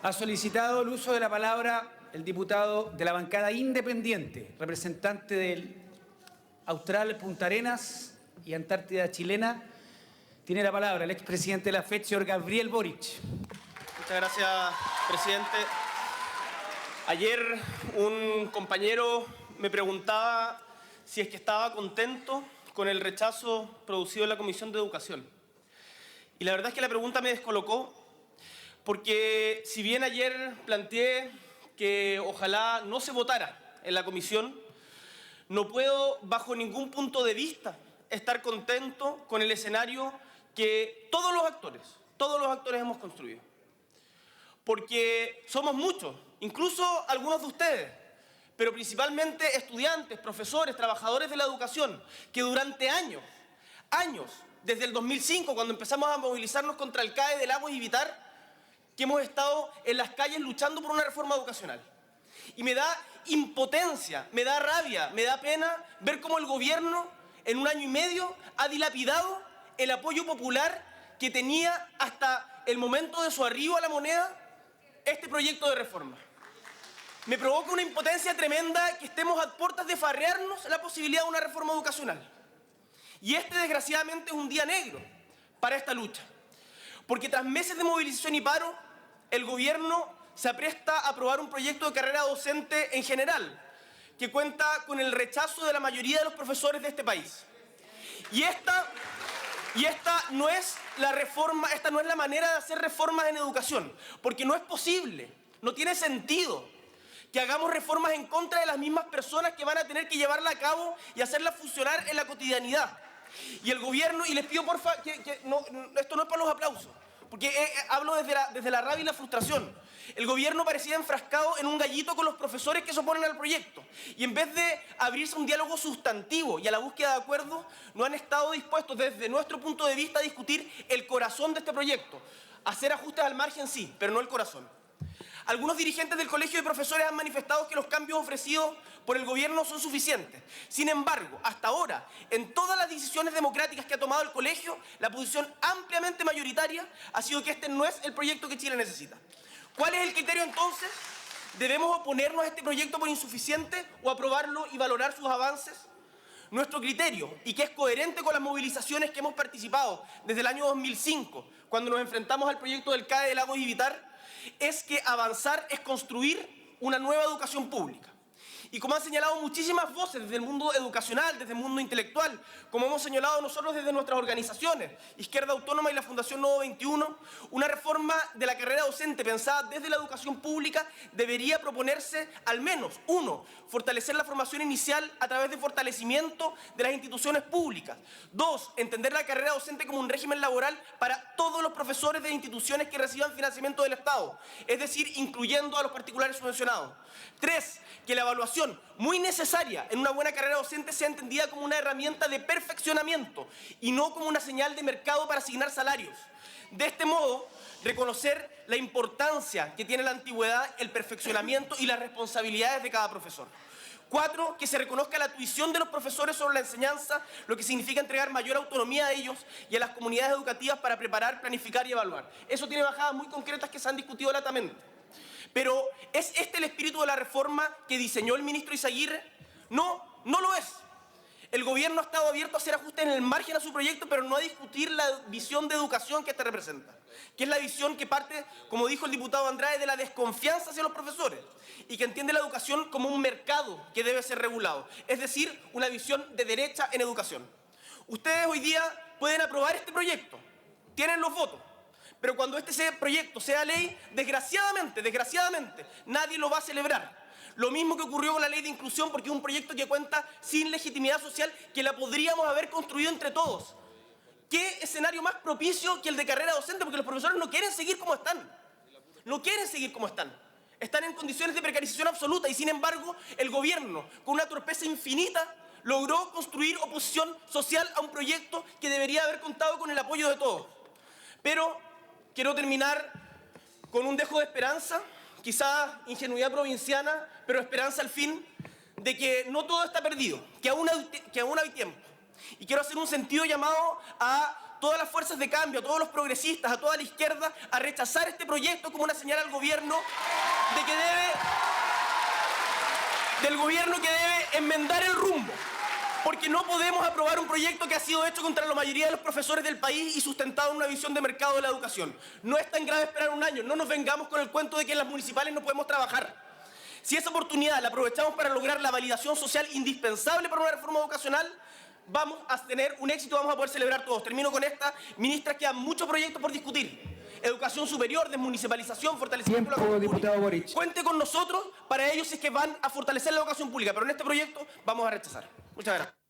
Ha solicitado el uso de la palabra el diputado de la bancada independiente, representante del Austral, Punta Arenas y Antártida Chilena. Tiene la palabra el expresidente de la FED, señor Gabriel Boric. Muchas gracias, presidente. Ayer un compañero me preguntaba si es que estaba contento con el rechazo producido en la Comisión de Educación. Y la verdad es que la pregunta me descolocó, porque si bien ayer planteé que ojalá no se votara en la comisión, no puedo bajo ningún punto de vista estar contento con el escenario que todos los actores hemos construido. Porque somos muchos, incluso algunos de ustedes, pero principalmente estudiantes, profesores, trabajadores de la educación, que durante años, desde el 2005, cuando empezamos a movilizarnos contra el CAE de Lagos y Vitar, que hemos estado en las calles luchando por una reforma educacional. Y me da impotencia, me da rabia, me da pena ver cómo el gobierno en un año y medio ha dilapidado el apoyo popular que tenía hasta el momento de su arribo a la moneda este proyecto de reforma. Me provoca una impotencia tremenda que estemos a puertas de farrearnos la posibilidad de una reforma educacional. Y desgraciadamente, es un día negro para esta lucha. Porque tras meses de movilización y paro, el gobierno se apresta a aprobar un proyecto de carrera docente en general, que cuenta con el rechazo de la mayoría de los profesores de este país. Y esta no es la reforma, esta no es la manera de hacer reformas en educación, porque no es posible, no tiene sentido que hagamos reformas en contra de las mismas personas que van a tener que llevarla a cabo y hacerla funcionar en la cotidianidad. Y el gobierno, y les pido porfa, esto no es para los aplausos, porque hablo desde la rabia y la frustración. El gobierno parecía enfrascado en un gallito con los profesores que se oponen al proyecto. Y en vez de abrirse a un diálogo sustantivo y a la búsqueda de acuerdos, no han estado dispuestos desde nuestro punto de vista a discutir el corazón de este proyecto. Hacer ajustes al margen sí, pero no el corazón. Algunos dirigentes del Colegio de Profesores han manifestado que los cambios ofrecidos por el gobierno son suficientes. Sin embargo, hasta ahora, en todas las decisiones democráticas que ha tomado el colegio, la posición ampliamente mayoritaria ha sido que este no es el proyecto que Chile necesita. ¿Cuál es el criterio entonces? ¿Debemos oponernos a este proyecto por insuficiente o aprobarlo y valorar sus avances? Nuestro criterio, y que es coherente con las movilizaciones que hemos participado desde el año 2005, cuando nos enfrentamos al proyecto del CAE de Lagos y Vitar, es que avanzar es construir una nueva educación pública. Y como han señalado muchísimas voces desde el mundo educacional, desde el mundo intelectual, como hemos señalado nosotros desde nuestras organizaciones, Izquierda Autónoma y la Fundación Nodo 21, una reforma de la carrera docente pensada desde la educación pública debería proponerse al menos, 1, fortalecer la formación inicial a través de fortalecimiento de las instituciones públicas. 2, entender la carrera docente como un régimen laboral para todos los profesores de instituciones que reciban financiamiento del Estado, es decir, incluyendo a los particulares subvencionados. 3, que la evaluación, muy necesaria en una buena carrera docente, sea entendida como una herramienta de perfeccionamiento y no como una señal de mercado para asignar salarios. De este modo, reconocer la importancia que tiene la antigüedad, el perfeccionamiento y las responsabilidades de cada profesor. 4, que se reconozca la tuición de los profesores sobre la enseñanza, lo que significa entregar mayor autonomía a ellos y a las comunidades educativas para preparar, planificar y evaluar. Eso tiene bajadas muy concretas que se han discutido latamente. Pero, ¿es este el espíritu de la reforma que diseñó el ministro Izaguirre? No, no lo es. El gobierno ha estado abierto a hacer ajustes en el margen a su proyecto, pero no a discutir la visión de educación que este representa, que es la visión que parte, como dijo el diputado Andrade, de la desconfianza hacia los profesores y que entiende la educación como un mercado que debe ser regulado, es decir, una visión de derecha en educación. Ustedes hoy día pueden aprobar este proyecto, tienen los votos. Pero cuando este proyecto sea ley, desgraciadamente, nadie lo va a celebrar. Lo mismo que ocurrió con la ley de inclusión, porque es un proyecto que cuenta sin legitimidad social, que la podríamos haber construido entre todos. ¿Qué escenario más propicio que el de carrera docente? Porque los profesores no quieren seguir como están. No quieren seguir como están. Están en condiciones de precarización absoluta y, sin embargo, el gobierno, con una torpeza infinita, logró construir oposición social a un proyecto que debería haber contado con el apoyo de todos. Pero quiero terminar con un dejo de esperanza, quizás ingenuidad provinciana, pero esperanza al fin, de que no todo está perdido, que aún hay tiempo. Y quiero hacer un sentido llamado a todas las fuerzas de cambio, a todos los progresistas, a toda la izquierda, a rechazar este proyecto como una señal al gobierno de que del gobierno que debe enmendar el rumbo. Porque no podemos aprobar un proyecto que ha sido hecho contra la mayoría de los profesores del país y sustentado en una visión de mercado de la educación. No es tan grave esperar un año, no nos vengamos con el cuento de que en las municipales no podemos trabajar. Si esa oportunidad la aprovechamos para lograr la validación social indispensable para una reforma educacional, vamos a tener un éxito, vamos a poder celebrar todos. Termino con esta. Ministra, quedan muchos proyectos por discutir. Educación superior, desmunicipalización, fortalecimiento de la educación diputado pública. Boric. Cuente con nosotros para ellos si es que van a fortalecer la educación pública, pero en este proyecto vamos a rechazar. Muchas gracias.